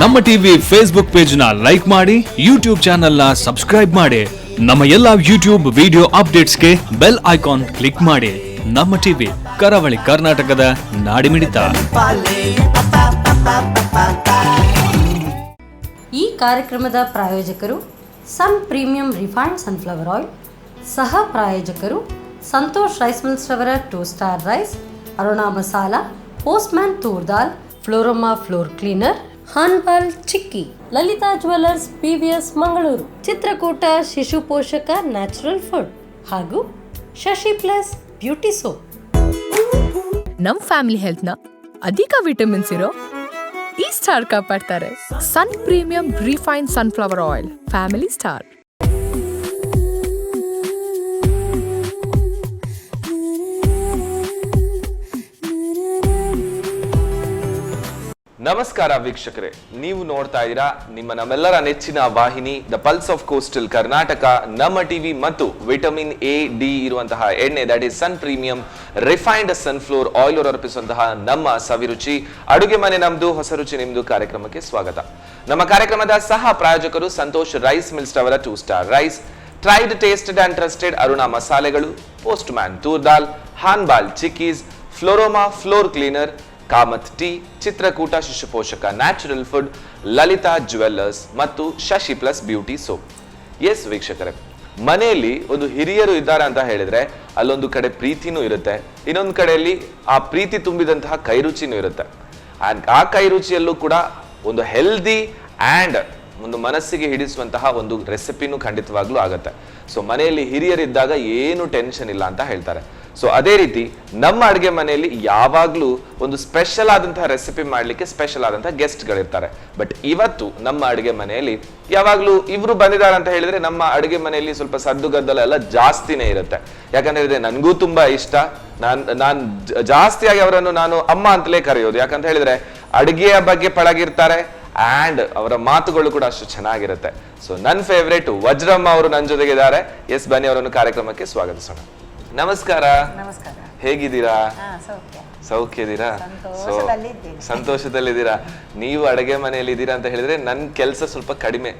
ನಮ್ಮ TV Facebook page ನ like ಮಾಡಿ, ಯೂಟ್ಯೂಬ್ ಚಾನೆಲ್ ನ ಸಬ್ಸ್ಕ್ರೈಬ್ ಮಾಡಿ. ನಮ್ಮ ಎಲ್ಲಾ ಯೂಟ್ಯೂಬ್ ವಿಡಿಯೋ ಅಪ್ಡೇಟ್ಸ್ಗೆ ಬೆಲ್ ಐಕಾನ್ ಕ್ಲಿಕ್ ಮಾಡಿ. ನಮ್ಮ ಟಿವಿ ಕರಾವಳಿ ಕರ್ನಾಟಕದ ನಾಡಿಮಿಡಿತ. ಈ ಕಾರ್ಯಕ್ರಮದ ಪ್ರಾಯೋಜಕರು ಸನ್ ಪ್ರೀಮಿಯಂ ರಿಫೈನ್ಡ್ ಸನ್ಫ್ಲವರ್ ಆಯಿಲ್, ಸಹ ಪ್ರಾಯೋಜಕರು ಸಂತೋಷ್ ರೈಸ್ ಮಿಲ್ಸ್ ರವರ 2 star rice, Aruna masala, postman toor dal, Floroma floor cleaner, Hanbal chikki, Lalitha jewellers PVS Mangaluru, Chitrakoota Shishu Poshaka natural food ಹಾಗೂ ಶಶಿ ಪ್ಲಸ್ ಬ್ಯೂಟಿ ಸೋಪ್. ನಮ್ ಫ್ಯಾಮಿಲಿ ಹೆಲ್ತ್ ನ ಅಧಿಕ ವಿಟಮಿನ್ಸ್ ಇರೋ ಈ ಸ್ಟಾರ್ ಕಾಪಾಡ್ತಾರೆ. ಸನ್ Premium refine sunflower oil, family star. ನಮಸ್ಕಾರ ವೀಕ್ಷಕರೇ, ನೀವು ನೋಡ್ತಾ ಇದ್ದೀರಾ ನಮ್ಮೆಲ್ಲರ ನೆಚ್ಚಿನ ವಾಹಿನಿ the pulse of coastal Karnataka, Namma TV ಮತ್ತು ವಿಟಮಿನ್ A, D ಇರುವಂತಹ ಎಣ್ಣೆ, that is Sun premium refined sunflower oil ಅರ್ಪಿಸುವಂತಹ ನಮ್ಮ ಸವಿರುಚಿ ಅಡುಗೆ ಮನೆ ನಮ್ದು, ಹೊಸ ರುಚಿ ನಿಮ್ದು ಕಾರ್ಯಕ್ರಮಕ್ಕೆ ಸ್ವಾಗತ. ನಮ್ಮ ಕಾರ್ಯಕ್ರಮದ ಸಹ ಪ್ರಾಯೋಜಕರು ಸಂತೋಷ್ ರೈಸ್ ಮಿಲ್ಸ್ ಅವರ 2 star rice, tried tasted and trusted Aruna ಮಸಾಲೆಗಳು, Postman toor dal, Hanbal chikkis, Floroma floor cleaner, Kamath tea, Chitrakoota Shishu Poshaka natural food, Lalitha jewellers ಮತ್ತು Shashi plus beauty soap. Yes ವೀಕ್ಷಕರೇ, ಮನೆಯಲ್ಲಿ ಒಂದು ಹಿರಿಯರು ಇದ್ದಾರೆ ಅಂತ ಹೇಳಿದ್ರೆ ಅಲ್ಲೊಂದು ಕಡೆ ಪ್ರೀತಿನೂ ಇರುತ್ತೆ, ಇನ್ನೊಂದು ಕಡೆಯಲ್ಲಿ ಆ ಪ್ರೀತಿ ತುಂಬಿದಂತಹ ಕೈರುಚಿನೂ ಇರುತ್ತೆ. ಆ ಕೈರುಚಿಯಲ್ಲೂ ಕೂಡ ಒಂದು ಹೆಲ್ದಿ ಆ್ಯಂಡ್ ಒಂದು ಮನಸ್ಸಿಗೆ ಹಿಡಿಸುವಂತಹ ಒಂದು ರೆಸಿಪಿನೂ ಖಂಡಿತವಾಗ್ಲೂ ಆಗುತ್ತೆ. ಸೊ ಮನೆಯಲ್ಲಿ ಹಿರಿಯರಿದ್ದಾಗ ಏನು ಟೆನ್ಷನ್ ಇಲ್ಲ ಅಂತ ಹೇಳ್ತಾರೆ. ಸೊ ಅದೇ ರೀತಿ ನಮ್ಮ ಅಡುಗೆ ಮನೆಯಲ್ಲಿ ಯಾವಾಗಲೂ ಒಂದು ಸ್ಪೆಷಲ್ ಆದಂತಹ ರೆಸಿಪಿ ಮಾಡಲಿಕ್ಕೆ ಸ್ಪೆಷಲ್ ಆದಂತಹ ಗೆಸ್ಟ್ಗಳಿರ್ತಾರೆ. ಬಟ್ ಇವತ್ತು ನಮ್ಮ ಅಡುಗೆ ಮನೆಯಲ್ಲಿ ಯಾವಾಗಲೂ ಇವರು ಬಂದಿದ್ದಾರೆ ಅಂತ ಹೇಳಿದ್ರೆ ನಮ್ಮ ಅಡುಗೆ ಮನೆಯಲ್ಲಿ ಸ್ವಲ್ಪ ಸದ್ದು ಗದ್ದಲ ಎಲ್ಲ ಜಾಸ್ತಿನೇ ಇರುತ್ತೆ. ಯಾಕಂತ ಹೇಳಿದ್ರೆ ನನಗೂ ತುಂಬಾ ಇಷ್ಟ. ನಾನು ಜಾಸ್ತಿಯಾಗಿ ಅವರನ್ನು ನಾನು ಅಮ್ಮ ಅಂತಲೇ ಕರೆಯೋದು. ಯಾಕಂತ ಹೇಳಿದ್ರೆ ಅಡುಗೆಯ ಬಗ್ಗೆ ಪಳಗಿರ್ತಾರೆ ಆ್ಯಂಡ್ ಅವರ ಮಾತುಗಳು ಕೂಡ ಅಷ್ಟು ಚೆನ್ನಾಗಿರುತ್ತೆ. ಸೊ ನನ್ನ ಫೇವ್ರೇಟ್ ವಜ್ರಮ್ಮ ಅವರು ನನ್ನ ಜೊತೆಗಿದ್ದಾರೆ. ಎಸ್, ಬನ್ನಿ ಅವರನ್ನು ಕಾರ್ಯಕ್ರಮಕ್ಕೆ ಸ್ವಾಗತಿಸೋಣ. ನಮಸ್ಕಾರ. ನಮಸ್ಕಾರ. ಹೇಗಿದ್ದೀರಾ? ಸೌಖ್ಯದೀರಾ? ಸಂತೋಷದಲ್ಲಿದ್ದೀರಾ? ನೀವು ಅಡುಗೆ ಮನೆಯಲ್ಲಿ ಇದ್ದೀರಾ ಅಂತ ಹೇಳಿದ್ರೆ ನನ್ ಕೆಲಸ ಸ್ವಲ್ಪ ಕಡಿಮೆ.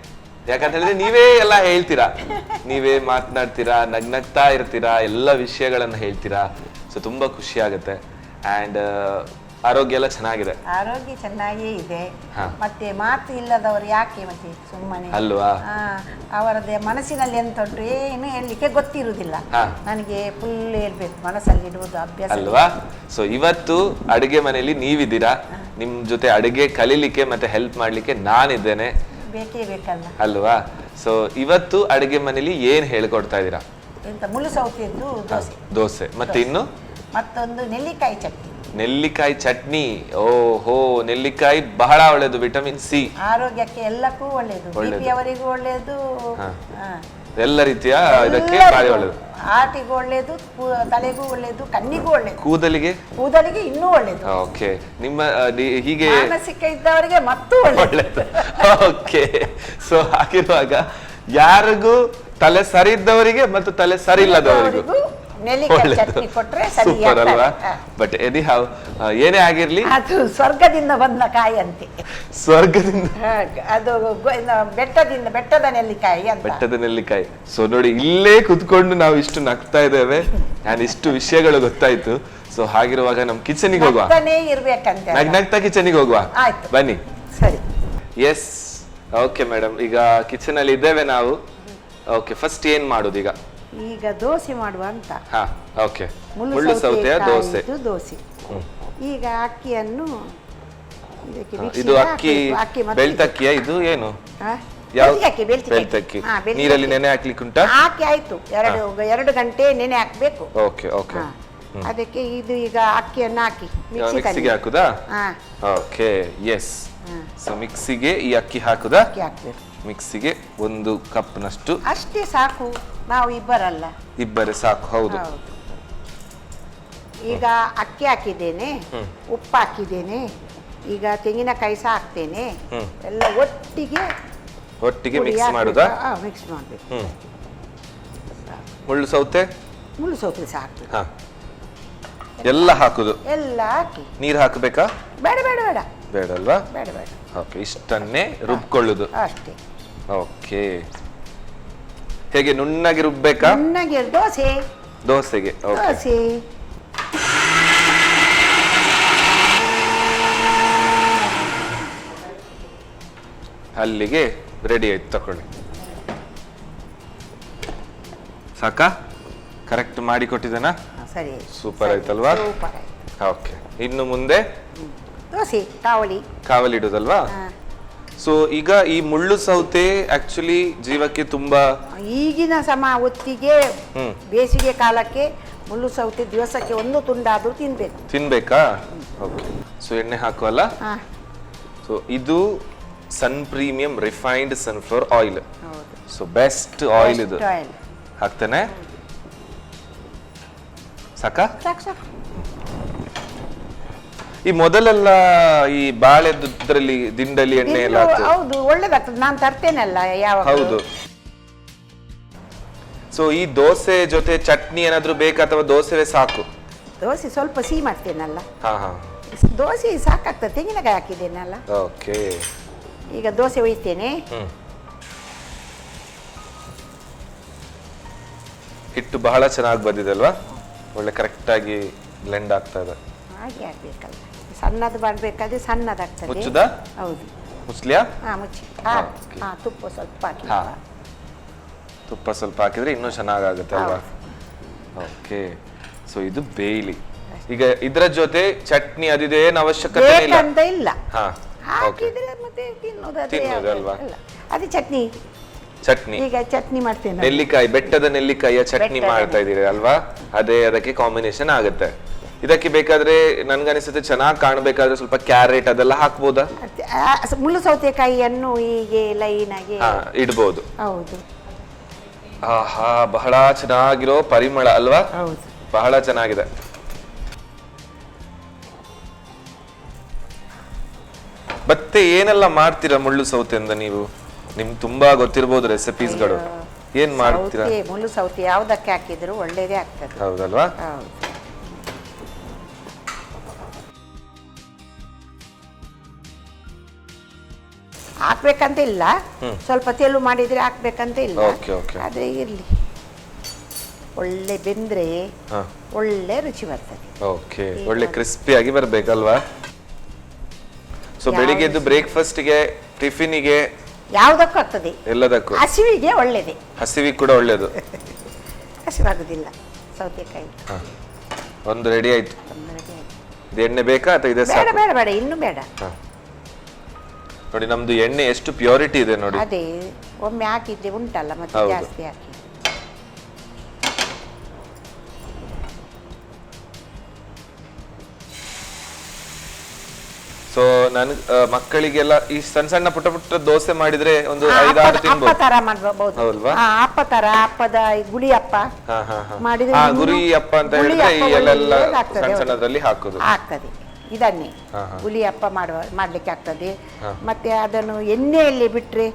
ಯಾಕಂತ ಹೇಳಿದ್ರೆ ನೀವೇ ಎಲ್ಲ ಹೇಳ್ತೀರಾ, ನೀವೇ ಮಾತನಾಡ್ತೀರಾ, ನಗ್ನಗ್ತಾ ಇರ್ತೀರಾ, ಎಲ್ಲ ವಿಷಯಗಳನ್ನ ಹೇಳ್ತೀರಾ. ಸೊ ತುಂಬಾ ಖುಷಿ ಆಗುತ್ತೆ. ಆ್ಯಂಡ್ ಆರೋಗ್ಯ ಎಲ್ಲ ಚೆನ್ನಾಗಿದೆ? ಆರೋಗ್ಯ ಚೆನ್ನಾಗೇ ಇದೆ. ಮತ್ತೆ ಮಾತು ಇಲ್ಲದವರು ಯಾಕೆ ಮತ್ತೆ ಸುಮ್ಮನೆ ಅಲ್ವಾ? ಅವರದೇ ಮನಸ್ಸಿನಲ್ಲಿ ಎಂತ ಉಂಟು ಏನು ಹೇಳಲಿಕ್ಕೆ ಗೊತ್ತಿರುವುದಿಲ್ಲ. ನನಗೆ ಫುಲ್ ಹೇಳ್ಬೇಕು, ಮನಸ್ಸಲ್ಲಿ ಇಡುವುದು ಅಭ್ಯಾಸ ಅಲ್ವಾ? ಸೊ ಇವತ್ತು ಅಡುಗೆ ಮನೆಯಲ್ಲಿ ನೀವಿದ್ದೀರಾ, ನಿಮ್ ಜೊತೆ ಅಡುಗೆ ಕಲೀಲಿಕ್ಕೆ ಮತ್ತೆ ಹೆಲ್ಪ್ ಮಾಡ್ಲಿಕ್ಕೆ ನಾನಿದ್ದೇನೆ. ಬೇಕೇ ಬೇಕಲ್ಲ ಅಲ್ವಾ? ಸೊ ಇವತ್ತು ಅಡುಗೆ ಮನೆಯಲ್ಲಿ ಏನ್ ಹೇಳ್ಕೊಡ್ತಾ ಇದ್ದೀರಾ? ಎಂತ ಮುಳ್ಳು ಸೌತೆದ್ದು ದೋಸೆ ಮತ್ತೆ ಇನ್ನು ಮತ್ತೊಂದು ನೆಲ್ಲಿಕಾಯಿ ಚಟ್ನಿ. ನೆಲ್ಲಿಕಾಯಿ ಚಟ್ನಿ. ಓಹೋ, ನೆಲ್ಲಿಕಾಯಿ ಬಹಳ ಒಳ್ಳೇದು, ವಿಟಮಿನ್ C, ಆರೋಗ್ಯಕ್ಕೆ ಎಲ್ಲಕ್ಕೂ ಒಳ್ಳೇದು, BP ಅವರಿಗೂ ಒಳ್ಳೇದು, ಎಲ್ಲ ರೀತಿಯ ಇದಕ್ಕೆ ಭಾರಿ ಒಳ್ಳೇದು. ಹಾರ್ಟಿಗೂ ಒಳ್ಳೇದು, ತಲೆಗೂ ಒಳ್ಳೇದು, ಕಣ್ಣಿಗೂ ಒಳ್ಳೇದು, ಕೂದಲಿಗೆ ಇನ್ನೂ ಒಳ್ಳೇದು. ಓಕೆ, ನಿಮ್ಮ ಹೀಗೆ ಮಾನಸಿಕ ಇದ್ದವರಿಗೆ ಮತ್ತೂ ಒಳ್ಳೇದು. ಓಕೆ, ಸೊ ಹಾಗಿರುವಾಗ ಯಾರಿಗೂ ತಲೆ ಸರಿ ಇದ್ದವರಿಗೆ ಮತ್ತು ತಲೆ ಸರಿ ಇಲ್ಲದವರಿಗೂ ಚಟ್ನಿ ಕೊಟ್ರೆ ಸರಿ. ಬಟ್ ಎನಿಹೌ ಏನೇ ಆಗಿರ್ಲಿ, ಅದು ಸ್ವರ್ಗದಿಂದ ಬಂದ ಕಾಯಿ ಅಂತೆ. ಸ್ವರ್ಗದಿಂದ ಅದು ಬೆಟ್ಟದ ನೆಲ್ಲಿಕಾಯಿ ಅಂತ. ಬೆಟ್ಟದ ನೆಲ್ಲಿಕಾಯಿ. ಸೊ ನೋಡಿ, ಇಲ್ಲೇ ಕುತ್ಕೊಂಡು ನಾವು ಇಷ್ಟು ನಗ್ತಾ ಇದ್ದೇವೆ, ಇಷ್ಟು ವಿಷಯಗಳು ಗೊತ್ತಾಯ್ತು. ಸೊ ಹಾಗಿರುವಾಗ ನಮ್ ಕಿಚನಿಗೆ ಹೋಗುವ, ಇರ್ಬೇಕಂತ ನಗ್ನಗ್ತಾ ಕಿಚನಿಗೆ ಹೋಗುವ. ಬನ್ನಿ. ಸರಿ. ಎಸ್, ಓಕೆ ಮೇಡಮ್, ಈಗ ಕಿಚನ್ ಅಲ್ಲಿ ಇದ್ದೇವೆ ನಾವು. ಓಕೆ, ಫಸ್ಟ್ ಏನ್ ಮಾಡುದು ಈಗ? ಈಗ ದೋಸೆ ಮಾಡುವ ಅಂತ. ಓಕೆ, ಮುಳ್ಳು ಸೌತೆಯ ದೋಸೆ. ಈಗ ಅಕ್ಕಿಯನ್ನು ಇದು ಅಕ್ಕಿ ಬೆಳ್ತಕ್ಕಿಯ? ಇದು ಏನು? ಬೆಳ್ತಕ್ಕಿ ನೀರಲ್ಲಿ ನೆನೆ ಹಾಕ್ಲಿಕ್ಕೆ ಉಂಟಾ? ಹಾಕಿ ಆಯ್ತು, 2 ಗಂಟೆ ನೆನೆ ಹಾಕ್ಬೇಕು. Okay okay. ಅದಕ್ಕೆ ಇದು ಈಗ ಅಕ್ಕಿಯನ್ನು ಹಾಕಿ ಮಿಕ್ಸಿಗೆ ಹಾಕುದಾ? Okay, S. ಸೊ ಮಿಕ್ಸಿಗೆ ಈ ಅಕ್ಕಿ ಹಾಕುದಾ? ಅಕ್ಕಿ ಹಾಕ್ಬೇಕು. ಮಿಕ್ಸಿಗೆ 1 ಕಪ್ ನಷ್ಟು ಅಷ್ಟೇ ಸಾಕು, ನಾವು ಇಬ್ಬರಲ್ಲ. ಇಬ್ಬರೇ ಸಾಕು, ಹೌದು. ಈಗ ಅಕ್ಕಿ ಹಾಕಿದ್ದೇನೆ, ಉಪ್ಪು ಹಾಕಿದ್ದೇನೆ, ಈಗ ತೆಂಗಿನಕಾಯಿ ಸಹ ಹಾಕ್ತೇನೆ. ಎಲ್ಲ ಒಟ್ಟಿಗೆ ಮಿಕ್ಸ್ ಮಾಡುದಾ? ಮಿಕ್ಸ್ ಮಾಡಬೇಕು. ಮುಳ್ಳು ಸೌತೆ ಸಹ ಹಾಕ್ಬೇಕು. ಎಲ್ಲ ಹಾಕುದು? ಎಲ್ಲ ಹಾಕಿ. ನೀರು ಹಾಕಬೇಕಾ? ಬೇಡ ಬೇಡ ಬೇಡ, ಬೇಡಲ್ವಾ? ಬೇಡ ಬೇಡ. ಓಕೆ, ಇಷ್ಟನ್ನೇ ರುಬ್ಕೊಳ್ಳುದು ಅಷ್ಟೇ. ಓಕೆ, ಹೇಗೆ ನುಣ್ಣಗೆ ರುಬ್ಬೇಕಾ? ಚೆನ್ನಾಗಿ ದೋಸೆ. ದೋಸೆಗೆ. ಓಕೆ, ದೋಸೆ. ಅಲ್ಲಿಗೆ ರೆಡಿ ಆಯ್ತು, ತಕೊಳ್ಳಿ. ಸಾಕಾ? ಕರೆಕ್ಟ್ ಮಾಡಿ ಕೊಟ್ಟಿದ್ದಾನಾ? ಸರಿ, ಸೂಪರ್ ಆಯ್ತಲ್ವಾ? ಸೂಪರ್ ಆಯ್ತು. ಓಕೆ, ಇನ್ನು ಮುಂದೆ ದೋಸೆ ಕಾವಲಿ. ಕಾವಲಿಡುದಲ್ವಾ? ಸೊ ಈಗ ಈ ಮುಳ್ಳು ಸೌತೆ ಆಕ್ಚುಲಿ ಜೀವಕ್ಕೆ ತುಂಬಾ ಈಗಿನ ಹೊತ್ತಿಗೆ ಬೇಸಿಗೆ ಕಾಲಕ್ಕೆ ಮುಳ್ಳು ಸೌತೆ ದಿವಸಕ್ಕೆ ಒಂದು ತುಂಡಾದ್ರೂ ತಿನ್ಬೇಕಾ? ಓಕೆ, ಸೊ ಎಣ್ಣೆ ಹಾಕುವಲ್ಲ. ಸೊ ಇದು Sun premium refined sunflower oil. So best oil ಇದು. ಹಾಕ್ತೇನೆ. ಸಾಕಾ? ಈ ಮೊದಲೆಲ್ಲ ಈ ಬಾಳೆದ್ರಲ್ಲಿ ದಿಂಡಲಿ ಎಣ್ಣೆ ಎಲ್ಲ ಹೌದು, ಒಳ್ಳೇದಾಗ್ತದೆ. ನಾನು ತರ್ತೇನಲ್ಲ ಯಾವಾಗ. ಹೌದು. ಸೊ ಈ ದೋಸೆ ಜೊತೆ ಚಟ್ನಿ ಏನಾದ್ರೂ ಬೇಕಾ ಅಥವಾ ದೋಸೆವೇ ಸಾಕು? ದೋಸೆ ಸ್ವಲ್ಪ ಸಿಹಿ ಮಾಡ್ತೇನಲ್ಲ. ಹಾ, ದೋಸೆ ಸಾಕಾಗ್ತದೆ, ತೆಂಗಿನಕಾಯಿ ಹಾಕಿದ್ದೇನಲ್ಲ. ಓಕೆ, ಈಗ ದೋಸೆ ಒಯ್ತೇನೆ. ಹಿಟ್ಟು ಬಹಳ ಚೆನ್ನಾಗಿ ಬಂದಿದೆ ಅಲ್ವಾ? ಒಳ್ಳೆ ಕರೆಕ್ಟ್ ಆಗಿ ಬ್ಲೆಂಡ್ ಆಗ್ತಾ ಇದೆ. ಹಾಗೆ ಆಗ್ಬೇಕಲ್ಲ, ಸಣ್ಣದು ಮಾಡ್ಬೇಕಾದ್ರೆ ಸಣ್ಣದಾಗ್ತದೆ. ಮುಚ್ಚುದಾ? ಹೌದು. ಮುಚ್ಲಿಯಾ? ಮುಚ್ಚಿ. ತುಪ್ಪ ಸ್ವಲ್ಪ ಹಾಕಿ. ತುಪ್ಪ ಸ್ವಲ್ಪ ಹಾಕಿದ್ರೆ ಇನ್ನೂ ಚೆನ್ನಾಗಾಗುತ್ತೆ ಅಲ್ವಾ? ಓಕೆ, ಸೊ ಇದು ಬೇಯ್ಲಿ. ಈಗ ಇದರ ಜೊತೆ ಚಟ್ನಿ ಅದಿದೇನು ಅವಶ್ಯಕತೆ ಇಲ್ಲ ಅಂತ ಇಲ್ಲ. ಹಾಕಿದ್ರೆ ಮತ್ತೆ ತಿನ್ನೋದಲ್ವಾ? ಅದೇ ಚಟ್ನಿ. ಚಟ್ನಿ ಈಗ ಚಟ್ನಿ ಮಾಡ್ತೇನೆ. ನೆಲ್ಲಿಕಾಯಿ, ಬೆಟ್ಟದ ನೆಲ್ಲಿಕಾಯಿಯ ಚಟ್ನಿ ಮಾಡ್ತಾ ಇದೀರಿ ಅಲ್ವಾ? ಅದೇ ಅದಕ್ಕೆ ಕಾಂಬಿನೇಷನ್ ಆಗುತ್ತೆ. ಇದಕ್ಕೆ ಬೇಕಾದ್ರೆ ನನ್ಗನಿಸುತ್ತೆ ಚೆನ್ನಾಗಿ ಕಾಣಬೇಕಾದ್ರೆ ಸ್ವಲ್ಪ ಕ್ಯಾರೆಟ್ ಅದೆಲ್ಲ ಹಾಕ್ಬೋದಾ? ಮುಳ್ಳು ಸೌತೆಕಾಯಿಯನ್ನು ಹೀಗೆ ಲೈನ್ ಆಗಿ ಇಡ್ಬೋದು. ಹೌದು. ಆಹಾ, ಬಹಳ ಚೆನ್ನಾಗಿರೋ ಪರಿಮಳ ಅಲ್ವಾ? ಹೌದು, ಬಹಳ ಚೆನ್ನಾಗಿದೆ. ಮತ್ತೆ ಏನೆಲ್ಲ ಮಾಡ್ತೀರಾ ಮುಳ್ಳು ಸೌತೆಯಿಂದ ನೀವು? ನಿಮ್ಗೆ ತುಂಬಾ ಗೊತ್ತಿರ್ಬೋದು ರೆಸಿಪೀಸ್ಗಳು. ಏನ್ ಮಾಡ್ತೀರಾ? ಮುಳ್ಳು ಸೌತೆ ಯಾವ್ದಕ್ಕೆ ಹಾಕಿದ್ರು ಒಳ್ಳೇದೇ ಆಗ್ತದೆ. ಹೌದಲ್ವಾ? ಹೌದು. ಹಾಕ್ಬೇಕಂತ ಇಲ್ಲ, ಸ್ವಲ್ಪ ತೆಳು ಮಾಡಿದ್ರೆ ಹಾಕ್ಬೇಕಂತ ಇಲ್ಲ. ಆದ್ರೆ ಇರ್ಲಿ, ಒಳ್ಳೆ ಬೆಂದ್ರೆ ಒಳ್ಳೆ ರುಚಿ ಬರ್ತದೆ. ಓಕೆ, ಒಳ್ಳೆ ಕ್ರಿಸ್ಪಿಯಾಗಿ ಬರ್ಬೇಕಲ್ವಾ? ಸೊ ಬೆಳಿಗ್ಗೆ ಎದ್ದು ಬ್ರೇಕ್ಫಾಸ್ಟ್ಗೆ, ಟಿಫಿನಿಗೆ, ಯಾವುದಕ್ಕೂ ಆಗ್ತದೆ. ಎಲ್ಲದಕ್ಕೂ. ಹಸಿವಿಗೆ ಒಳ್ಳೇದೆ. ಹಸಿವಿಗೆ ಕೂಡ ಒಳ್ಳೇದು. ಹಸಿವಾಗುದಿಲ್ಲ ಸೌತೆಕಾಯಿ. ಒಂದು ರೆಡಿ ಆಯ್ತು. ಇದು ಎಣ್ಣೆ ಬೇಕಾ ಅಥವಾ ಇದೆ? ಬೇಡ ಬೇಡ ಬೇಡ, ಇನ್ನು ಬೇಡ. ನೋಡಿ ನಮ್ದು ಎಣ್ಣೆ ಎಷ್ಟು ಪ್ಯೂರಿಟಿ ಇದೆ ನೋಡಿ. ಅದೇ ಒಮ್ಮೆ ಹಾಕಿದ್ರೆ ಉಂಟಲ್ಲ, ಮತ್ತೆ ಜಾಸ್ತಿ ಹಾಕಿ. ಸೊ ನನ್ ಮಕ್ಕಳಿಗೆಲ್ಲ ಈ ಸಣ್ಣ ಸಣ್ಣ ಪುಟ್ಟ ಪುಟ್ಟ ದೋಸೆ ಮಾಡಿದ್ರೆ ಒಂದು 5-6 ತಿನ್ಬಹುದು. ಅಪ್ಪ ತರ ಮಾಡಬಹುದು. ಅಪ್ಪ ತರ, ಅಪ್ಪದ ಗುಳಿ ಅಪ್ಪ ಮಾಡಿದ್ರೆ, ಗುರಿ ಅಪ್ಪ ಅಂತ ಹೇಳಿದ್ರೆ ಈ ಎಲ್ಲ ಸಣ್ಣ ಸಣ್ಣದ್ರಲ್ಲಿ ಹಾಕೋದು ಆಗ್ತದೆ. ಇದನ್ನೇ ಹುಲಿ ಅಪ್ಪ ಮಾಡ್ಲಿಕ್ಕೆ ಆಗ್ತದೆ. ಮತ್ತೆ ಅದನ್ನು ಎಣ್ಣೆಯಲ್ಲಿ ಬಿಟ್ರೆ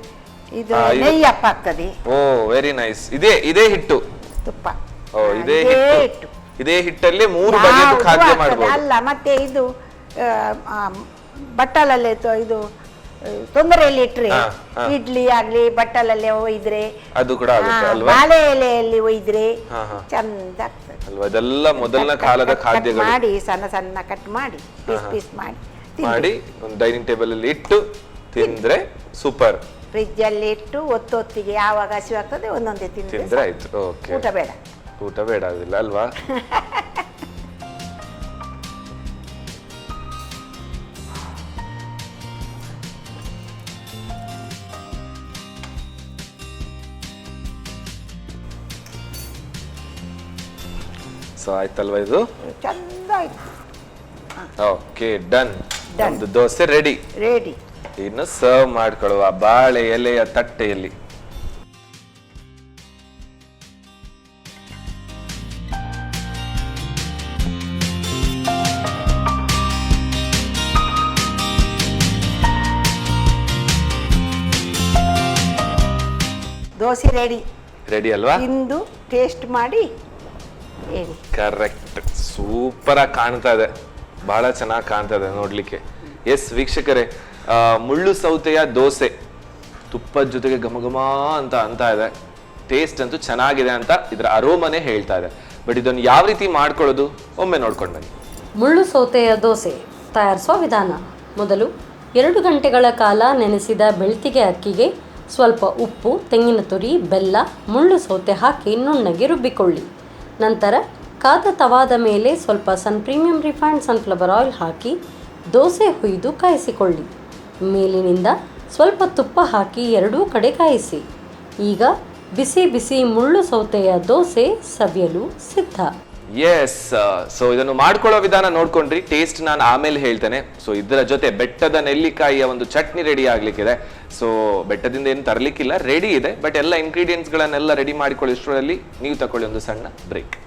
ಇದು ನೆಯ್ಯಿ ಅಪ್ಪ ಆಗ್ತದೆ. ಓ, ವೆರಿ ನೈಸ್. ಇದೇ ಹಿಟ್ಟು ತುಪ್ಪ. ಓ, ಇದೇ ಹಿಟ್ಟು. ಇದೇ ಹಿಟ್ಟಲ್ಲಿ 3 ಬಗೆಯ ಖಾದ್ಯ ಮಾಡಬಹುದು. ಅಲ್ಲ, ಮತ್ತೆ ಇದು ಬಟ್ಟಲಲ್ಲೇ ಇದು ತೊಂದರೆಯಲ್ಲಿ ಇಟ್ರೆ, ಇಡ್ಲಿ ಆಗ್ಲಿ ಬಟ್ಟಲಲ್ಲೇ ಒಯ್ದ್ರೆ ಅದು ಕೂಡ ಆಗುತ್ತೆ ಅಲ್ವಾ? ಬಾಳೆ ಎಲೆಯಲ್ಲಿ ಒಯ್ದ್ರೆ ಚಂದ ಆಗ್ತದೆ ಅಲ್ವಾ? ಇದೆಲ್ಲ ಮೊದಲನ ಕಾಲದ ಖಾದ್ಯಗಳು. ಮಾಡಿ ಸಣ್ಣ ಸಣ್ಣ ಕಟ್ ಮಾಡಿ ಪೀಸ್ ಮಾಡಿ ಒಂದು ಡೈನಿಂಗ್ ಟೇಬಲ್ ಅಲ್ಲಿ ಇಟ್ಟು ತಿಂದ್ರೆ ಸೂಪರ್. ಫ್ರಿಜ್ ಅಲ್ಲಿ ಇಟ್ಟು ಹೊತ್ತಿಗೆ ಯಾವಾಗ ಹಸಿವಾಗ್ತದೆ ಒಂದೊಂದೇ ತಿಂದ್ರೆ ಆಯ್ತು. ಓಕೆ, ಊಟ ಬೇಡ. ಊಟ ಬೇಡ ಅದಿಲ್ಲ ಅಲ್ವಾ? ಸೊ ಆಯ್ತಲ್ವಾ? ಇದು ಚಂದ ಆಯ್ತು. Okay, done. ಒಂದು ದೋಸೆ ರೆಡಿ. ಇನ್ನು ಸರ್ವ್ ಮಾಡ್ಕೊಳ್ಳುವ ಬಾಳೆ ಎಲೆಯ ತಟ್ಟೆಯಲ್ಲಿ. ದೋಸೆ ರೆಡಿ ಅಲ್ವಾ? ತಿಂದು ಟೇಸ್ಟ್ ಮಾಡಿ ಹೇಳಿ. ಕರೆಕ್ಟ್. ಸೂಪರ್ ಆಗಿ ಕಾಣ್ತಾ ಇದೆ, ಬಹಳ ಚೆನ್ನಾಗಿ ಕಾಣ್ತಾ ಇದೆ ನೋಡ್ಲಿಕ್ಕೆ. ಎಸ್ ವೀಕ್ಷಕರೇ, ಮುಳ್ಳು ಸೌತೆಯ ದೋಸೆ ತುಪ್ಪದ ಜೊತೆಗೆ ಘಮ ಅಂತ ಇದೆ. ಟೇಸ್ಟ್ ಅಂತೂ ಚೆನ್ನಾಗಿದೆ ಅಂತ ಇದರ ಅರೋಮನೆ ಹೇಳ್ತಾ ಇದೆ. ಬಟ್ ಇದನ್ನು ಯಾವ ರೀತಿ ಮಾಡ್ಕೊಳ್ಳೋದು ಒಮ್ಮೆ ನೋಡ್ಕೊಂಡು ಬನ್ನಿ. ಮುಳ್ಳು ಸೌತೆಯ ದೋಸೆ ತಯಾರಿಸುವ ವಿಧಾನ. ಮೊದಲು 2 ಗಂಟೆಗಳ ಕಾಲ ನೆನೆಸಿದ ಬೆಳ್ತಿಗೆ ಅಕ್ಕಿಗೆ ಸ್ವಲ್ಪ ಉಪ್ಪು, ತೆಂಗಿನ ತುರಿ, ಬೆಲ್ಲ, ಮುಳ್ಳು ಸೌತೆ ಹಾಕಿ ನುಣ್ಣಗೆ ರುಬ್ಬಿಕೊಳ್ಳಿ. ನಂತರ ಕಾದ ತವಾದ ಮೇಲೆ ಸ್ವಲ್ಪ ಪ್ರೀಮಿಯಂ ರಿಫೈನ್ಡ್ ಸನ್ಫ್ಲವರ್ ಆಯಿಲ್ ಹಾಕಿ ದೋಸೆ ಹುಯ್ದು ಕಾಯಿಸಿಕೊಳ್ಳಿ. ಮೇಲಿನಿಂದ ಸ್ವಲ್ಪ ತುಪ್ಪ ಹಾಕಿ ಎರಡೂ ಕಡೆ ಕಾಯಿಸಿ. ಈಗ ಬಿಸಿ ಬಿಸಿ ಮುಳ್ಳು ಸೌತೆಯ ದೋಸೆ ಸವಿಯಲು ಸಿದ್ಧ. ಎಸ್, ಸೊ ಇದನ್ನು ಮಾಡ್ಕೊಳ್ಳೋ ವಿಧಾನ ನೋಡ್ಕೊಂಡ್ರಿ. ಟೇಸ್ಟ್ ನಾನು ಆಮೇಲೆ ಹೇಳ್ತೇನೆ. ಸೊ ಇದರ ಜೊತೆ ಬೆಟ್ಟದ ನೆಲ್ಲಿಕಾಯಿಯ ಒಂದು ಚಟ್ನಿ ರೆಡಿ ಆಗ್ಲಿಕ್ಕಿದೆ. ಸೊ ಬೆಟ್ಟದಿಂದ ಏನು ತರಲಿಕ್ಕಿಲ್ಲ, ರೆಡಿ ಇದೆ. ಬಟ್ ಎಲ್ಲ ಇಂಗ್ರೀಡಿಯೆಂಟ್ಸ್ ಗಳನ್ನೆಲ್ಲ ರೆಡಿ ಮಾಡಿಕೊಳ್ಳೋಷ್ಟರಲ್ಲಿ ನೀವು ತಗೊಳ್ಳಿ ಒಂದು ಸಣ್ಣ ಬ್ರೇಕ್.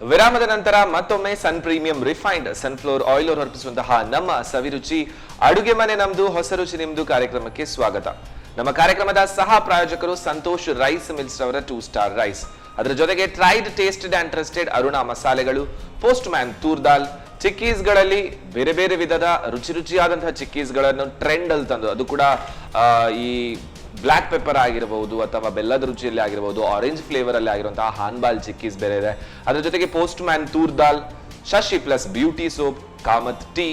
ವಿರಾಮದ ನಂತರ ಮತ್ತೊಮ್ಮೆ ಸನ್ ಪ್ರೀಮಿಯಂ ರಿಫೈನ್ಡ್ ಸನ್ಫ್ಲವರ್ ಆಯಿಲ್ ಅವರು ಅರ್ಪಿಸುವಂತಹ ನಮ್ಮ ಸವಿರುಚಿ ಅಡುಗೆ ಮನೆ ನಮ್ದು ಹೊಸ ರುಚಿ ನಿಮ್ದು ಕಾರ್ಯಕ್ರಮಕ್ಕೆ ಸ್ವಾಗತ. ನಮ್ಮ ಕಾರ್ಯಕ್ರಮದ ಸಹ ಪ್ರಾಯೋಜಕರು ಸಂತೋಷ್ ರೈಸ್ ಮಿಲ್ಸ್ ಅವರ 2 ಸ್ಟಾರ್ ರೈಸ್. ಅದರ ಜೊತೆಗೆ tried, tasted and trusted Aruna ಮಸಾಲೆಗಳು, ಪೋಸ್ಟ್ ಮ್ಯಾನ್ ತೂರ್ ದಾಲ್, ಚಿಕ್ಕೀಸ್ ಗಳಲ್ಲಿ ಬೇರೆ ಬೇರೆ ವಿಧದ ರುಚಿಯಾದಂತಹ ಚಿಕ್ಕೀಸ್ ಗಳನ್ನು ಟ್ರೆಂಡ್ ಅಲ್ಲಿ ತಂದು, ಅದು ಕೂಡ ಈ ಬ್ಲಾಕ್ ಪೆಪ್ಪರ್ ಆಗಿರಬಹುದು ಅಥವಾ ಬೆಲ್ಲದ ರುಚಿಯಲ್ಲಿ ಆಗಿರಬಹುದು, ಆರೆಂಜ್ ಫ್ಲೇವರ್ ಅಲ್ಲಿ ಆಗಿರುವಂತಹ ಹಾನ್ಬಾಲ್ ಚಿಕ್ಕೀಸ್ ಬೇರೆ ಇದೆ. ಅದರ ಜೊತೆಗೆ postman toor dal, Shashi plus beauty soap, Kamath tea,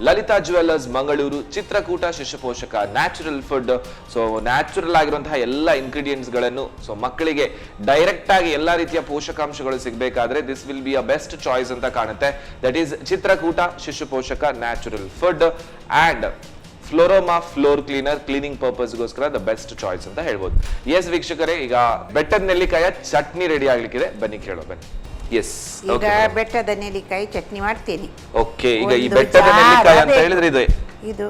Lalitha jewellers Mangaluru, Chitrakoota Shishu Poshaka, natural food. So natural ಆಗಿರುವಂತಹ ಎಲ್ಲ ಇಂಗ್ರೀಡಿಯೆಂಟ್ಸ್ ಗಳನ್ನು, ಸೊ ಮಕ್ಕಳಿಗೆ ಡೈರೆಕ್ಟ್ ಆಗಿ ಎಲ್ಲಾ ರೀತಿಯ ಪೋಷಕಾಂಶಗಳು ಸಿಗಬೇಕಾದ್ರೆ this will be a best choice ಅಂತ ಕಾಣುತ್ತೆ. That is Chitrakoota Shishu Poshaka natural food and Florama floor cleaner, cleaning ಪರ್ಪಸ್ಗೋಸ್ಕರ ದ ಬೆಸ್ಟ್ ಚಾಯ್ಸ್ ಅಂತ ಹೇಳ್ಬೋದು. ಎಸ್ ವೀಕ್ಷಕರೇ, ಈಗ ಬೆಟ್ಟದ ನೆಲ್ಲಿಕಾಯ ಚಟ್ನಿ ರೆಡಿ ಆಗ್ಲಿಕ್ಕಿದೆ, ಬನ್ನಿ ಕೇಳೋ ಬನ್ನಿ. ಎಸ್, ಈಗ ಬೆಟ್ಟದ ನೆಲ್ಲಿಕಾಯಿ ಚಟ್ನಿ ಮಾಡ್ತೀನಿ. ಓಕೆ, ಈಗ ಈ ಬೆಟ್ಟದ ನೆಲ್ಲಿಕಾಯಿ ಅಂತ ಹೇಳಿದ್ರೆ ಇದು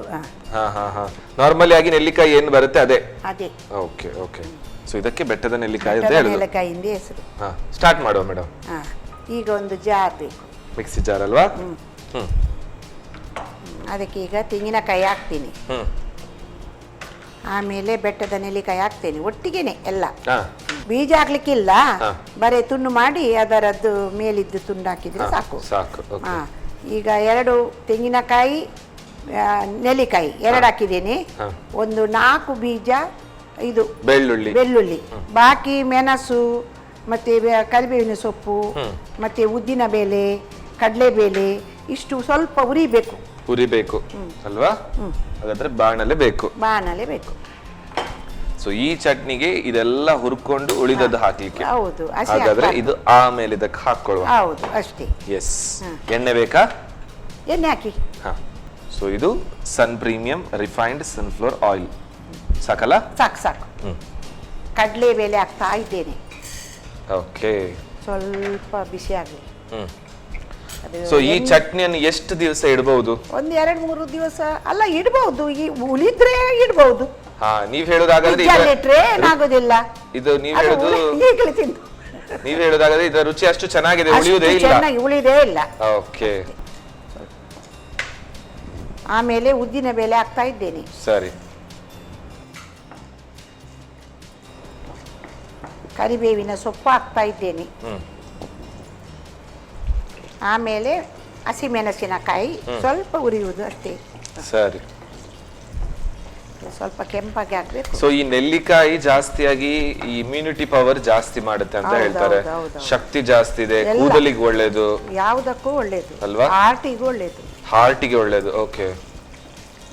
ನಾರ್ಮಲಿ ಆಗಿ ನೆಲ್ಲಿಕಾಯಿ ಏನು ಬರುತ್ತೆ ಅದೇ. ಓಕೆ ಓಕೆ, ಸೊ ಇದಕ್ಕೆ ಬೆಟ್ಟದ ನೆಲ್ಲಿಕಾಯಿ ಅಂತ ಹೇಳುದು. ನೆಲ್ಲಿಕಾಯಿಂದ ಹೆಸರು. ಸ್ಟಾರ್ಟ್ ಮಾಡುವ ಮೇಡಮ್. ಈಗ ಒಂದು ಜಾರ್ ಬೇಕು, ಮಿಕ್ಸಿ ಜಾರ್ ಅಲ್ವಾ? ಅದಕ್ಕೆ ಈಗ ತೆಂಗಿನಕಾಯಿ ಹಾಕ್ತೀನಿ, ಆಮೇಲೆ ಬೆಟ್ಟದ ನೆಲ್ಲಿಕಾಯಿ ಹಾಕ್ತೇನೆ ಒಟ್ಟಿಗೆನೆ ಎಲ್ಲ. ಬೀಜ ಹಾಕ್ಲಿಕ್ಕಿಲ್ಲ, ಬರೀ ತುಂಡು ಮಾಡಿ ಅದರದ್ದು ಮೇಲಿದ್ದು ತುಂಡು ಹಾಕಿದ್ರೆ ಸಾಕು. ಈಗ 2 ತೆಂಗಿನಕಾಯಿ, ನೆಲ್ಲಿಕಾಯಿ 2 ಹಾಕಿದ್ದೇನೆ. ಒಂದು 4 ಬೀಜ ಇದು ಬೆಳ್ಳುಳ್ಳಿ, ಬಾಕಿ ಮೆಣಸು ಮತ್ತೆ ಕರಿಬೇವಿನ ಸೊಪ್ಪು ಮತ್ತೆ ಉದ್ದಿನ ಬೇಳೆ, ಕಡಲೆಬೇಳೆ, ಇಷ್ಟು ಸ್ವಲ್ಪ ಉರಿಬೇಕು ಅಲ್ವಾ? ಹಾಗಾದ್ರೆ ಬಾಣಲೆ ಬೇಕು. ಸೊ ಈ ಚಟ್ನಿಗೆ ಇದೆಲ್ಲ ಹುರ್ಕೊಂಡು ಉಳಿದದ್ದು ಹಾಕ್ಲಿಕ್ಕೆ. ಹೌದು, ಹಾಗಾದ್ರೆ ಇದು ಆಮೇಲೆ ಇದಕ್ಕೆ ಹಾಕೊಳ್ಳುವ. ಹೌದು, ಅಷ್ಟೇ. ಎಸ್, ಎಣ್ಣೆ ಬೇಕಾ? ಎಣ್ಣೆ ಹಾಕಿ. ಸೊ ಇದು Sun premium refined sunflower oil. ಸಾಕಲ್ಲ? ಸಾಕು. ಕಡಲೆಬೇಳೆ ಹಾಕ್ತಾ ಇದ್ದೇನೆ. ಓಕೆ, ಸ್ವಲ್ಪ ಬಿಸಿ ಆಗಲಿ. ಸೊ ಈ ಚಟ್ನಿಯನ್ನು ಎಷ್ಟು ದಿವಸ ಇಡಬಹುದು? ಒಂದು 2-3 ದಿವಸ ಅಲ್ಲ ಇಡಬಹುದು, ಈ ಉಳಿದ್ರೆ ಇಡಬಹುದು. ನೀವ್ ಹೇಳೋದಾಗಾದ್ರೆ ಏನಾಗೋದಿಲ್ಲ. ಇದು ನೀವ್ ಹೇಳೋದಾಗಾದ್ರೆ ಇದರ ರುಚಿ ಅಷ್ಟು ಚೆನ್ನಾಗಿದೆ, ಉಳಿದೇ ಇಲ್ಲ. ಓಕೆ, ಆಮೇಲೆ ಉದ್ದಿನ ಬೇಳೆ ಹಾಕ್ತಾ ಇದ್ದೇನೆ. ಸರಿ. ಕರಿಬೇವಿನ ಸೊಪ್ಪು ಹಾಕ್ತಾ ಇದ್ದೇನೆ. ಆಮೇಲೆ ಹಸಿಮೆಣಸಿನಕಾಯಿ ಸ್ವಲ್ಪ ಉರಿಯುವುದು ಅಷ್ಟೇ. ಸರಿ, ಸ್ವಲ್ಪ ಕೆಂಪಾಗಿ ಹಾಕ್ಬೇಕು. ಸೊ ಈ ನೆಲ್ಲಿಕಾಯಿ ಜಾಸ್ತಿಯಾಗಿ ಈ ಇಮ್ಯುನಿಟಿ ಪವರ್ ಜಾಸ್ತಿ ಮಾಡುತ್ತೆ ಅಂತ ಹೇಳ್ತಾರೆ. ಶಕ್ತಿ ಜಾಸ್ತಿ ಇದೆ, ಕೂದಲಿಗೆ ಒಳ್ಳೇದು, ಯಾವುದಕ್ಕೂ ಒಳ್ಳೇದು ಅಲ್ವಾ? ಹಾರ್ಟಿಗೆ ಒಳ್ಳೇದು. ಓಕೆ,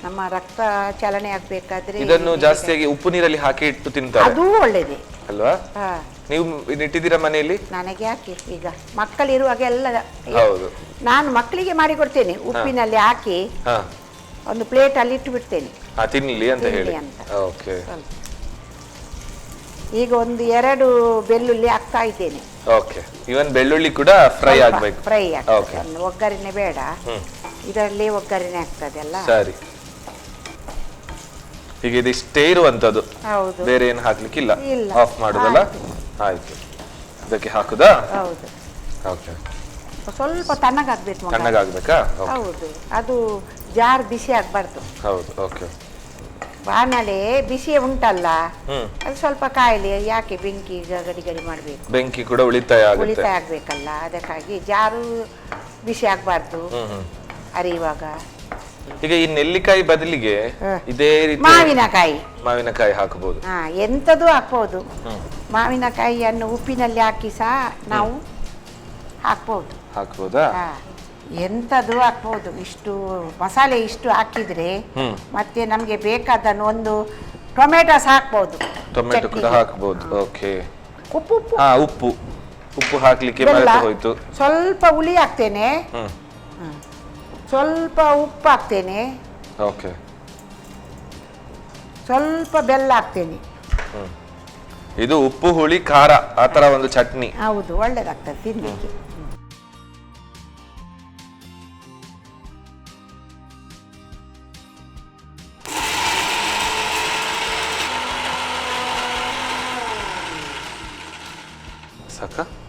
ನಮ್ಮ ರಕ್ತ ಚಲನೆ ಆಗ್ಬೇಕಾದ್ರೆ ಇದನ್ನು ಜಾಸ್ತಿಯಾಗಿ ಉಪ್ಪು ನೀರಲ್ಲಿ ಹಾಕಿ ಇಟ್ಟು ತಿಂತಾರೆ, ಅದು ಒಳ್ಳೇದೇ ಅಲ್ವಾ? ನೀವು ಇಟ್ಟಿದ್ದೀರಾ ಮನೆಯಲ್ಲಿ? ನನಗೆ ಹಾಕಿ, ಈಗ ಮಕ್ಕಳಿರುವಾಗ ಎಲ್ಲ. ಹೌದು, ನಾನು ಮಕ್ಕಳಿಗೆ ಮಾಡಿ ಕೊಡ್ತೇನೆ, ಉಪ್ಪಿನಲ್ಲಿ ಹಾಕಿ ಒಂದು ಪ್ಲೇಟ್ ಅಲ್ಲಿ ಇಟ್ಟು ಬಿಡ್ತೇನೆ, ತಿನ್ಲಿ ಅಂತ ಹೇಳಿ. ಓಕೆ, ಈಗ ಒಂದು 2 ಬೆಳ್ಳುಳ್ಳಿ ಹಾಕ್ತಾ ಇದ್ದೇನೆ. ಓಕೆ, ಇವನ್ ಬೆಳ್ಳುಳ್ಳಿ ಕೂಡ ಫ್ರೈ ಆಗ್ಬೇಕು. ಫ್ರೈ ಆಗ್ತದೆ, ಒಗ್ಗರಣೆ ಬೇಡ, ಇದರಲ್ಲಿ ಒಗ್ಗರಣೆ ಆಗ್ತದೆ ಅಲ್ಲ. ಸರಿ, ಈಗ ಇದಿಷ್ಟೇ ಇರುವಂತದ್ದು, ಬೇರೆ ಏನು ಹಾಕ್ಲಿಕ್ಕಿಲ್ಲ. ಆಫ್ ಮಾಡುದಲ್ಲ? ಆಯ್ತು, ಇದಕ್ಕೆ ಹಾಕುದಾ? ಹೌದು. ಓಕೆ, ಸ್ವಲ್ಪ ತಣ್ಣಗಾಗ್ಬೇಕು. ತಣ್ಣಗಾಗ್ಬೇಕಾ? ಹೌದು, ಅದು ಜಾರ್ ಬಿಸಿ ಆಗ್ಬಾರ್ದು. ಹೌದು. ಓಕೆ, ಬಾಣಲೆ ಬಿಸಿ ಉಂಟಲ್ಲ ಅದು ಸ್ವಲ್ಪ ಕಾಯಿಲೆ, ಯಾಕೆ ಬೆಂಕಿ ಗಡಿ ಗಡಿ ಮಾಡಬೇಕು, ಬೆಂಕಿ ಕೂಡ ಉಳಿತಾಯ ಆಗ್ಬೇಕಲ್ಲ, ಅದಕ್ಕಾಗಿ ಜಾರು ಬಿಸಿ ಆಗ್ಬಾರ್ದು ಅರಿಯುವಾಗ. ಈಗ ಈ ನೆಲ್ಲಿಕಾಯಿ ಬದಲಿಗೆ ಇದೇ ರೀತಿ ಮಾವಿನಕಾಯಿ ಹಾಕಬಹುದು. ಎಂತದು ಹಾಕ್ಬಹುದು. ಮಾವಿನಕಾಯಿಯನ್ನು ಉಪ್ಪಿನಲ್ಲಿ ಹಾಕಿ ಸಹ ನಾವು ಹಾಕ್ಬೋದಾ? ಎಂತದು ಹಾಕ್ಬಹುದು. ಇಷ್ಟು ಮಸಾಲೆ ಇಷ್ಟು ಹಾಕಿದ್ರೆ ಮತ್ತೆ ನಮ್ಗೆ ಬೇಕಾದನ್ನು ಒಂದು ಟೊಮೆಟೊ ಸಹ ಹಾಕ್ಬಹುದು. ಟೊಮೆಟೊ ಕೂಡ ಹಾಕಬಹುದು. ಓಕೆ. ಉಪ್ಪು ಉಪ್ಪು ಹಾಕ್ಲಿಕ್ಕೆ ಮರೆತು ಹೋಯ್ತು. ಸ್ವಲ್ಪ ಹುಳಿ ಹಾಕ್ತೇನೆ, ಸ್ವಲ್ಪ ಉಪ್ಪು ಹಾಕ್ತೇನೆ, ಓಕೆ, ಸ್ವಲ್ಪ ಬೆಲ್ಲ ಹಾಕ್ತೇನೆ. ಇದು ಉಪ್ಪು ಹುಳಿ ಖಾರ ಆ ತರ ಒಂದು ಚಟ್ನಿ. ಹೌದು, ಒಳ್ಳೇದಾಗ್ತದೆ ತಿನ್ಲಿಕ್ಕೆ.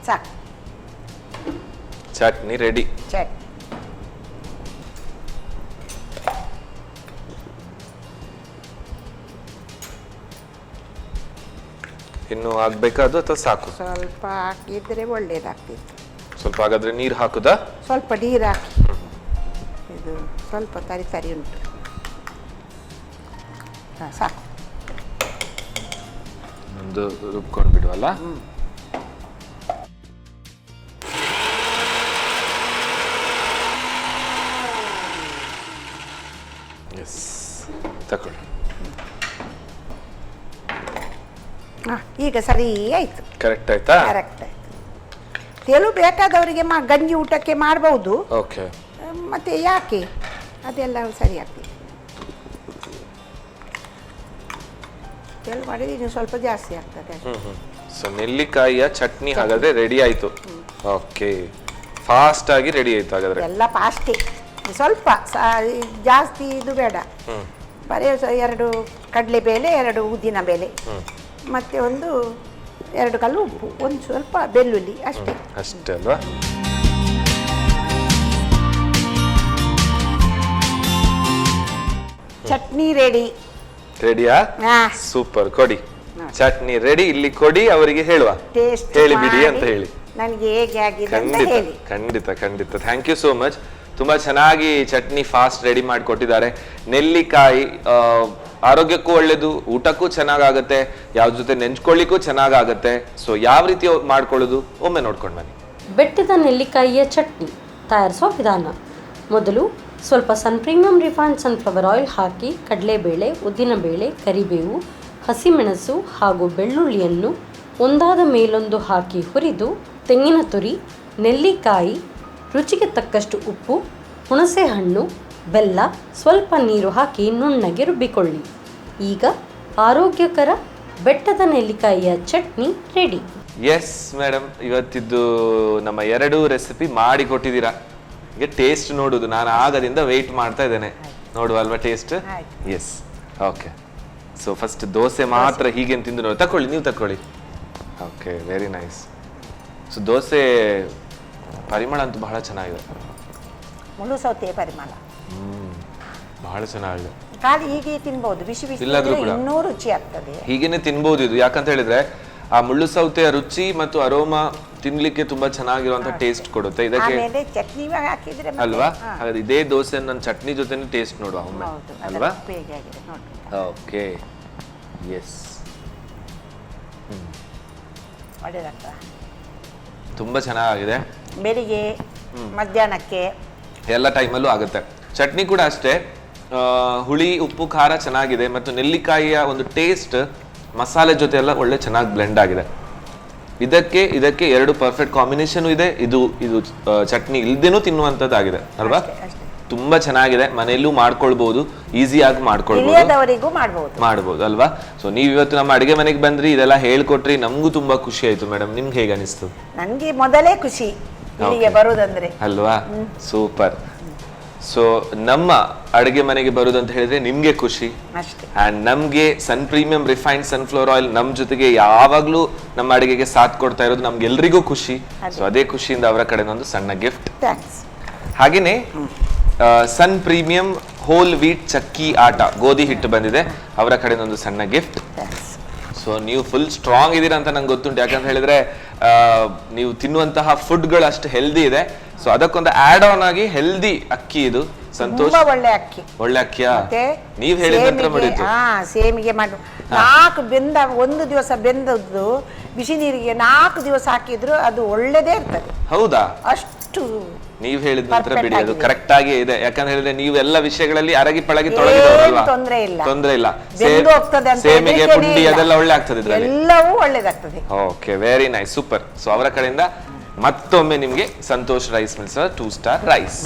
ಸಾಕು, ಚಟ್ನಿ ರೆಡಿ. ಇನ್ನು ಆಗ್ಬೇಕಾದು ಅಥವಾ ಸಾಕು? ಸ್ವಲ್ಪ ಹಾಕಿದ್ರೆ ಒಳ್ಳೇದಾಗ್ತಿತ್ತು. ಸ್ವಲ್ಪ ಹಾಗಾದ್ರೆ ನೀರು ಹಾಕುದಾ? ಸ್ವಲ್ಪ ನೀರು ಹಾಕಿ, ಇದು ಸ್ವಲ್ಪ ತರಿ ಉಂಟು. ಸಾಕು, ಒಂದು ರುಬ್ಕೊಂಡು ಬಿಡುವಲ್ಲ. ಎಸ್, ತಕೊಳ್ಳಿ. ಈಗ ಸರಿ ಆಯ್ತು. ಕರೆಕ್ಟ್ ಆಯ್ತಾ? ಕರೆಕ್ಟ್ ಆಯ್ತು. ತೆಲು ಬೇಕಾದವರಿಗೆ ಗಂಜಿ ಊಟಕ್ಕೆ ಮಾಡಬಹುದು. ಓಕೆ. ಮತ್ತೆ ಯಾಕೆ ಅದೆಲ್ಲ ಸರಿ ಆಗ್ತದೆ. ತೆಲು ಮಾಡಿದ್ರೆ ಇನ್ನು ಸ್ವಲ್ಪ ಜಾಸ್ತಿ ಆಗ್ತದೆ. ಸೊ ನೆಲ್ಲಿಕಾಯಿಯ ಚಟ್ನಿ ಹಾಗಾದ್ರೆ ರೆಡಿ ಆಯ್ತು. ಓಕೆ, ಫಾಸ್ಟ್ ಆಗಿ ರೆಡಿ ಆಯ್ತು ಹಾಗಾದ್ರೆ. ಎಲ್ಲ ಫಾಸ್ಟೇ, ಸ್ವಲ್ಪ ಜಾಸ್ತಿ ಇದು ಬೇಡ. ಬರೀ 2 ಕಡಲೆಬೇಳೆ, 2 ಉದ್ದಿನ ಬೇಳೆ, ಮತ್ತೆ 2 ಕಲ್ಲು ಉಪ್ಪು, ಒಂದು ಸ್ವಲ್ಪ ಬೆಳ್ಳುಳ್ಳಿ, ಅಷ್ಟೇ ಅಲ್ವಾ? ಚಟ್ನಿ ರೆಡಿ. ರೆಡಿಯಾ? ಸೂಪರ್. ಕೊಡಿ, ಚಟ್ನಿ ರೆಡಿ. ಇಲ್ಲಿ ಕೊಡಿ, ಅವರಿಗೆ ಹೇಳುವ, ಹೇಳಿಬಿಡಿ ಅಂತ ಹೇಳಿ. ನನಗೆ ಹೇಗೆ ಆಗಿದೆ ಅಂತ ಹೇಳಿ. ಖಂಡಿತ ಖಂಡಿತ. Thank you so much. ತುಂಬಾ ಚೆನ್ನಾಗಿ ಚಟ್ನಿ ಫಾಸ್ಟ್ ರೆಡಿ ಮಾಡಿಕೊಟ್ಟಿದ್ದಾರೆ. ನೆಲ್ಲಿಕಾಯಿ ಆರೋಗ್ಯಕ್ಕೂ ಒಳ್ಳೇದು, ಊಟಕ್ಕೂ ಚೆನ್ನಾಗಾಗತ್ತೆ, ಯಾವ್ದ ಜೊತೆ ನೆಂಚ್ಕೊಳ್ಳಿಕ್ಕೂ ಚೆನ್ನಾಗಾಗತ್ತೆ. ಸೊ ಯಾವ ರೀತಿ ಮಾಡ್ಕೊಳ್ಳೋದು ಒಮ್ಮೆ ನೋಡ್ಕೊಂಡು ಬನ್ನಿ. ಬೆಟ್ಟದ ನೆಲ್ಲಿಕಾಯಿಯ ಚಟ್ನಿ ತಯಾರಿಸುವ ವಿಧಾನ. ಮೊದಲು ಸ್ವಲ್ಪ ಸನ್ ಪ್ರೀಮಿಯಂ ರಿಫೈನ್ಡ್ ಸನ್ಫ್ಲವರ್ ಆಯಿಲ್ ಹಾಕಿ ಕಡಲೆಬೇಳೆ, ಉದ್ದಿನಬೇಳೆ, ಕರಿಬೇವು, ಹಸಿಮೆಣಸು ಹಾಗೂ ಬೆಳ್ಳುಳ್ಳಿಯನ್ನು ಒಂದಾದ ಮೇಲೊಂದು ಹಾಕಿ ಹುರಿದು ತೆಂಗಿನ ತುರಿ, ನೆಲ್ಲಿಕಾಯಿ, ರುಚಿಗೆ ತಕ್ಕಷ್ಟು ಉಪ್ಪು, ಹುಣಸೆಹಣ್ಣು, ಬೆಲ್ಲ, ಸ್ವಲ್ಪ ನೀರು ಹಾಕಿ ನುಣ್ಣಗೆ ರುಬ್ಬಿಕೊಳ್ಳಿ. ಈಗ ಆರೋಗ್ಯಕರ ಬೆಟ್ಟದ ನೆಲ್ಲಿಕಾಯಿಯ ಚಟ್ನಿ ರೆಡಿ. ಎಸ್ ಮೇಡಮ್, ಇವತ್ತಿದ್ದು ನಮ್ಮ 2 ರೆಸಿಪಿ ಮಾಡಿ ಕೊಟ್ಟಿದ್ದೀರಾ. ಈಗ ಟೇಸ್ಟ್ ನೋಡುದು ನಾನು ಆಗದಿಂದ ವೆಯ್ಟ್ ಮಾಡ್ತಾ ಇದ್ದೇನೆ. ನೋಡುವ ಅಲ್ವಾ taste? Yes, okay. So first dosa ಮಾತ್ರ ಹೀಗೆ ತಿಂದು ನೋಡಿ. ತಕೊಳ್ಳಿ, ನೀವು ತಕೊಳ್ಳಿ. Okay, very nice. So dosa ಪರಿಮಳ ಅಂತೂ ಬಹಳ ಚೆನ್ನಾಗಿದೆ. ಮುಳ್ಳು ಸೌತೆ ಪರಿಮಳ ಬಹಳ ಚೆನ್ನಾಗಿದೆ. ಖಾಲಿ ಹೀಗೆ ತಿನ್ಬಹುದು, ಬಿಸಿ ಬಿಸಿ ಇನ್ನೂ ರುಚಿ ಆಗ್ತದೆ. ಹೀಗೇನೆ ತಿನ್ಬಹುದು ಇದು. ಯಾಕಂತ ಹೇಳಿದ್ರೆ ಆ ಮುಳ್ಳು ಸೌತೆಯ ರುಚಿ ಮತ್ತು ಅರೋಮಾ ತಿನ್ಲಿಕ್ಕೆ ತುಂಬಾ ಚೆನ್ನಾಗಿರುವಂತ ಟೇಸ್ಟ್ ಕೊಡುತ್ತೆ. ಇದಕ್ಕೆ ಚಟ್ನಿ ಹಾಕಿದ್ರೆ ಅಲ್ವಾ? ಹಾಗಾದ್ರೆ ಇದೇ ದೋಸೆ ನನ್ನ ಚಟ್ನಿ ಜೊತೆನೆ ಟೇಸ್ಟ್ ನೋಡುವ ಒಮ್ಮೆ, ಅಲ್ವಾ? Okay, yes. ತುಂಬಾ ಚೆನ್ನಾಗಿದೆ. ಬೆಳಿಗ್ಗೆ, ಮಧ್ಯಾಹ್ನಕ್ಕೆ, ಎಲ್ಲ ಟೈಮಲ್ಲೂ ಆಗುತ್ತೆ. ಚಟ್ನಿ ಕೂಡ ಅಷ್ಟೇ, ಹುಳಿ, ಉಪ್ಪು, ಖಾರ ಚೆನ್ನಾಗಿದೆ ಮತ್ತು ನೆಲ್ಲಿಕಾಯಿಯ ಒಂದು ಟೇಸ್ಟ್ ಮಸಾಲೆ ಜೊತೆ ಎಲ್ಲ ಒಳ್ಳೆ ಚೆನ್ನಾಗಿ ಬ್ಲೆಂಡ್ ಆಗಿದೆ. ಇದಕ್ಕೆ 2 ಪರ್ಫೆಕ್ಟ್ ಕಾಂಬಿನೇಷನ್ ಇದೆ. ಇದು ಚಟ್ನಿ ಇಲ್ದೇನೂ ತಿನ್ನುವಂಥದ್ದಾಗಿದೆ ಅಲ್ವಾ? ತುಂಬಾ ಚೆನ್ನಾಗಿದೆ. ಮನೆಯಲ್ಲೂ ಮಾಡ್ಕೊಳ್ಬಹುದು, ಈಸಿಯಾಗಿ ಮಾಡ್ಕೊಳ್ಬಹುದು ಅಲ್ವಾ? ಸೊ ನೀವು ಇವತ್ತು ನಮ್ಮ ಅಡಿಗೆ ಮನೆಗೆ ಬಂದ್ರಿ, ಇದೆಲ್ಲ ಹೇಳ್ಕೊಟ್ರಿ, ನಮಗೂ ತುಂಬಾ ಖುಷಿ ಆಯ್ತು. ಮೇಡಮ್, ನಿಮ್ಗೆ ಹೇಗೆ ಅನಿಸ್ತು? ನನಗೆ ಮೊದಲೇ ಖುಷಿ ಇಲ್ಲಿಗೆ ಬರುವುದಂದ್ರೆ, ಅಲ್ವಾ? ಸೂಪರ್. ಸೊ ನಮ್ಮ ಅಡುಗೆ ಮನೆಗೆ ಬರುದು ಅಂತ ಹೇಳಿದ್ರೆ ನಿಮ್ಗೆ ಖುಷಿ. ಅಂಡ್ ನಮ್ಗೆ ಸನ್ ಪ್ರೀಮಿಯಂ ರಿಫೈನ್ಡ್ ಸನ್ಫ್ಲವರ್ ಆಯಿಲ್ ನಮ್ ಜೊತೆಗೆ ಯಾವಾಗ್ಲೂ ನಮ್ಮ ಅಡುಗೆಗೆ ಸಾಥ್ ಕೊಡ್ತಾ ಇರೋದು ನಮ್ಗೆಲ್ರಿಗೂ ಖುಷಿ. ಸೊ ಅದೇ ಖುಷಿಯಿಂದ ಅವರ ಕಡೆ ಒಂದು ಸಣ್ಣ ಗಿಫ್ಟ್. ಹಾಗೇನೆ ಸನ್ ಪ್ರೀಮಿಯಂ ಹೋಲ್ ವೀಟ್ ಚಕ್ಕಿ ಆಟ ಗೋಧಿ ಹಿಟ್ಟು ಬಂದಿದೆ, ಅವರ ಕಡೆಯಿಂದ ಒಂದು ಸಣ್ಣ ಗಿಫ್ಟ್. ಸೊ ನೀವು ಫುಲ್ ಸ್ಟ್ರಾಂಗ್ ಇದೀರ ಅಂತ ನಂಗೆ ಗೊತ್ತುಂಟು, ಯಾಕಂತ ಹೇಳಿದ್ರೆ ನೀವು ತಿನ್ನುವಂತಹ ಫುಡ್ಗಳು ಅಷ್ಟು ಹೆಲ್ದಿ ಇದೆ. ಸೊ ಅದಕ್ಕೊಂದು ಆಡ್ ಆನ್ ಆಗಿ ಹೆಲ್ದಿ ಅಕ್ಕಿ ಇದು. ಸಂತೋಷ್, ಒಳ್ಳೆ ಅಕ್ಕಿ. ಒಳ್ಳೆ ಅಕ್ಕಿಯಾ? ನೀವ್ ಹೇಳಿದ ನಂತರ ಮಾಡಿದ್ದು. ಸೇಮಿಗೆ ಮಾಡಿ 4 ಬೆಂದ, ಒಂದು ದಿವಸ ಬೆಂದದ್ದು ಬಿಸಿ ನೀರಿಗೆ 4 ದಿವಸ ಹಾಕಿದ್ರು ಅದು ಒಳ್ಳೆದೇ ಇರ್ತದೆ. ಹೌದಾ? ಅಷ್ಟು ನೀವ್ ಹೇಳಿದ ನಂತರ ಬಿಡಿ, ಅದು ಕರೆಕ್ಟ್ ಆಗಿ ಇದೆ. ಯಾಕಂತ ಹೇಳಿದ್ರೆ ನೀವು ಎಲ್ಲ ವಿಷಯಗಳಲ್ಲಿ ಅರಗಿ ಪಳಗಿ ತೊಡಗಿದವರಲ್ವಾ, ತೊಂದ್ರೆ ಇಲ್ಲ. ಸೇಮಿಗೆ ಪುಂಡಿ ಅದೆಲ್ಲ ಒಳ್ಳೆ ಆಗ್ತದೆ, ಎಲ್ಲವೂ ಒಳ್ಳೇದಾಗ್ತದೆ. Okay, very nice, super. So ಅವರ ಕಡೆಯಿಂದ ಮತ್ತೊಮ್ಮೆ ನಿಮ್ಗೆ Santosh rice mills 2 star rice.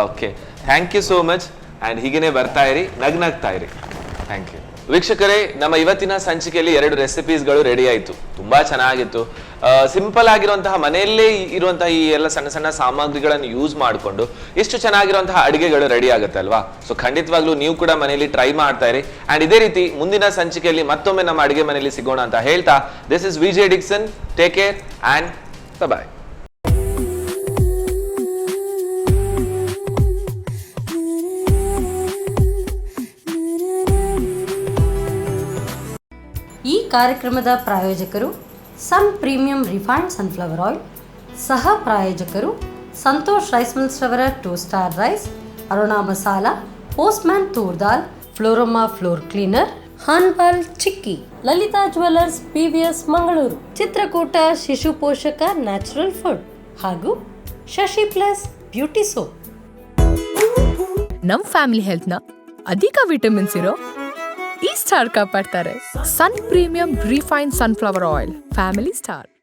Okay, thank you so much. And ಹೀಗೇನೆ ಬರ್ತಾ ಇರಿ, ನಗ್ನಗ್ತಾ ಇರಿ. Thank you. ವೀಕ್ಷಕರೇ, ನಮ್ಮ ಇವತ್ತಿನ ಸಂಚಿಕೆಯಲ್ಲಿ 2 ರೆಸಿಪೀಸ್ಗಳು ರೆಡಿ ಆಯಿತು. ತುಂಬಾ ಚೆನ್ನಾಗಿತ್ತು. ಸಿಂಪಲ್ ಆಗಿರುವಂತಹ ಮನೆಯಲ್ಲೇ ಇರುವಂತಹ ಈ ಎಲ್ಲ ಸಣ್ಣ ಸಣ್ಣ ಸಾಮಗ್ರಿಗಳನ್ನು ಯೂಸ್ ಮಾಡಿಕೊಂಡು ಎಷ್ಟು ಚೆನ್ನಾಗಿರುವಂತಹ ಅಡಿಗೆಗಳು ರೆಡಿ ಆಗುತ್ತೆ ಅಲ್ವಾ? ಸೊ ಖಂಡಿತವಾಗ್ಲೂ ನೀವು ಕೂಡ ಮನೆಯಲ್ಲಿ ಟ್ರೈ ಮಾಡ್ತಾ ಇರಿ. ಅಂಡ್ ಇದೇ ರೀತಿ ಮುಂದಿನ ಸಂಚಿಕೆಯಲ್ಲಿ ಮತ್ತೊಮ್ಮೆ ನಮ್ಮ ಅಡಿಗೆ ಮನೆಯಲ್ಲಿ ಸಿಗೋಣ ಅಂತ ಹೇಳ್ತಾ, this is Vijay Dixon. Take care and bye. ಈ ಕಾರ್ಯಕ್ರಮದ ಪ್ರಾಯೋಜಕರು ಸನ್ ಪ್ರೀಮಿಯಂ ರಿಫೈನ್ಡ್ ಸನ್ಫ್ಲವರ್ ಆಯಿಲ್, ಸಹ ಪ್ರಾಯೋಜಕರು ಸಂತೋಷ್ ರೈಸ್ ಮಿಲ್ಸ್ ರವರ 2 star rice, Aruna masala, postman toor dal, Florama floor cleaner, ಹಾನ್ಪಾಲ್ chikki, Lalitha jewellers PVS Mangaluru, Chitrakoota Shishu Poshaka natural food ಹಾಗೂ ಶಶಿ ಪ್ಲಸ್ ಬ್ಯೂಟಿ ಸೋಪ್. ನಮ್ ಫ್ಯಾಮಿಲಿ ಹೆಲ್ತ್ನ ಅಧಿಕ ವಿಟಮಿನ್ಸ್ ಇರೋ ಈ ಸ್ಟಾರ್ ಕಾಪಾಡ್ತಾರೆ. ಸನ್ premium refined sunflower oil, family star.